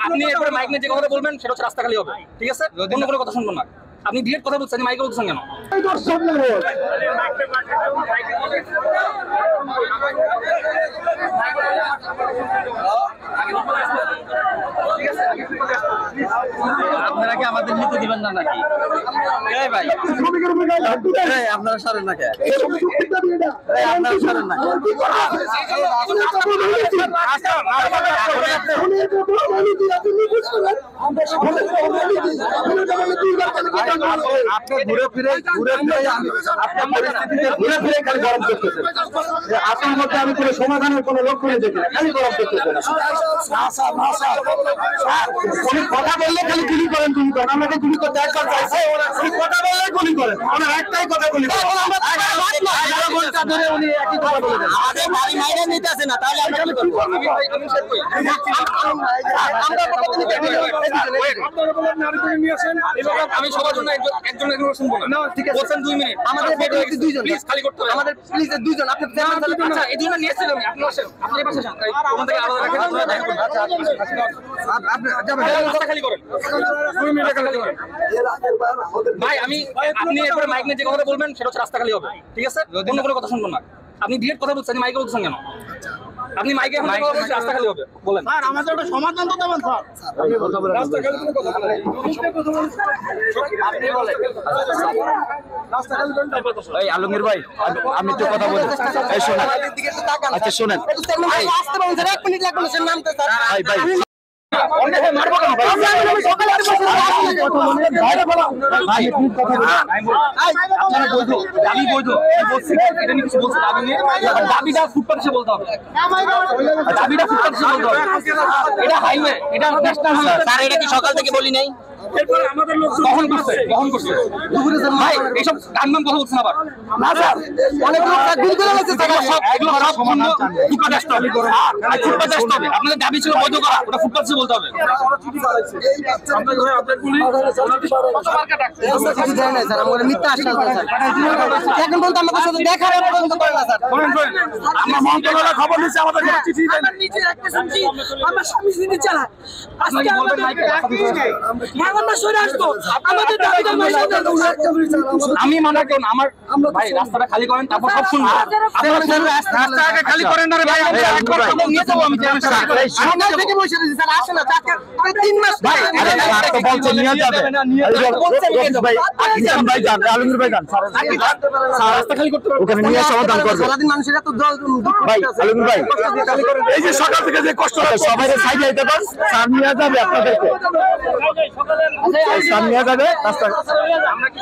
আপনি এরপরে মাইক নিয়ে যে কথা বলবেন সেটা হচ্ছে রাস্তা খালি হবে, ঠিক আছে? অন্য কোনো কথা শুনবো না। আপনি ডিরেক্ট কথা বলছেন, মাইকে বলছেন কেন? আপনারা কি আমাদের নিতে দিবেন না নাকি? ভাই আপনারা সরেন না কেন? আপনারা সরেন না আপনি ঘুরে ফিরে আপনার পরিস্থিতিতে ঘুরে ফিরে খালি গরম করতেছেন। আপনার মধ্যে আমি কোনো সমাধানের কোনো লক্ষ্য দেখি না, খালি গরম করতেছেন। কথা বললে খালি গুলি করেন আমাকে গুলি করতে একবার চাইছে, কথা বললে গুলি করেন। আমরা একটাই কথা বলি, 11 ঘন্টা ধরে উনি একই কথা বলে যান। আমাদের বাড়ি মাইনে নিতে আসে না, তাহলে আমরা কি করব? আমি সবার জন্য একজন শুনবো না। বলছেন 2 মিনিট, আমাদের প্রতিনিধি দুইজন, প্লিজ খালি করতে হবে। আমাদের প্লিজ দুইজন, আপনি আচ্ছা এই জন্য নিয়ে এসেছিলাম, আপনি আসেন, আপনি এই পাশে যান, ওখান থেকে আলাদা রাখেন, আপনারা দেখা করুন। আপনি যাবেন, রাস্তা খালি করেন, 2 মিনিট খালি করেন ভাই। আপনি এরপরে মাইক নিয়ে যে কথা বলবেন সেটা হচ্ছে রাস্তা খালি হবে, ঠিক আছে? অন্য কোনো কথা শুনবো না। আপনি ডিরেক্ট কথা বলছেন, মাইকে বলছেন কেন? আপনি মাইকে এখন কথা বলছেন রাস্তা খালি হবে, বলেন। স্যার আমাদের একটা সমাধান তো দেবেন স্যার। রাস্তা খালি কোনো কথা বলেন, আপনি বলেন রাস্তা খালি কোন টাইপের কথা? এই আলমগীর ভাই, আমি তো কথা বলি। এই শুনেন, আচ্ছা শুনেন, আসতে পারেন স্যার, 1 মিনিট লাগবে না স্যার, নামতে স্যার। ভাই দাবিটা ফুটপাথে বলতে হবে, দাবিটা ফুটপাথে বলতে হবে। এটা হাইওয়ে, এটা ন্যাশনাল হাইওয়ে স্যার এটা কি সকাল থেকে বলি নাই? এরপরে আমাদের লোক বহন করছে ভাই, এইসব গানমান কথা বলছেন আবার। না স্যার, অনেক লোক গুলি করে গেছে স্যার। এগুলো সব বন্ধ, ফুটপাথে আসতে হবে, ফুটপাথে আসতে হবে। আপনাদের দাবি ছিল বৈধ করা, ওটা ফুটপাথে বলতে হবে। কিছু দেয় না স্যার, আমাদের মিথ্যা আশ্বাস দেয় স্যার। এখন পর্যন্ত আমাদের সাথে দেখা পর্যন্ত করে না স্যার। আমরা মন্ত্রণালয়ে খবর নিচ্ছি, আমাদের কোনো চিঠি দেয় না। নিজের একটা শুনছি আমরা স্বামী স্ত্রী চালাই, আজকে আমাদের আমরা সরে আসবো, আমাদের দাবিদার আমি মনে করেন আমার ভাই রাস্তাটা খালি করেন, তারপর সব শুনবো। রাস্তা আগে খালি করেন না রে ভাই, আমি একবার খবর নিয়ে যাবো। আমি সকাল থেকে বসে রয়েছি স্যার, আসে না। 3 মাস ভাই আরে স্যার তো বলছে নিয়ে যাবে, ভাই আকিজান ভাই যান, আলমগীর ভাই যান, স্যার রাস্তা খালি করতে পারবে, ওখানে নিয়ে সমাধান করবে। সারাদিন মানুষের এত ভাই আলমগীর ভাই, এই যে সকাল থেকে যে কষ্ট, সবাই সাইডে আইতে পারেন, স্যার নিয়ে যাবে আপনাদেরকে, স্যার নিয়ে যাবে রাস্তা। আমরা কি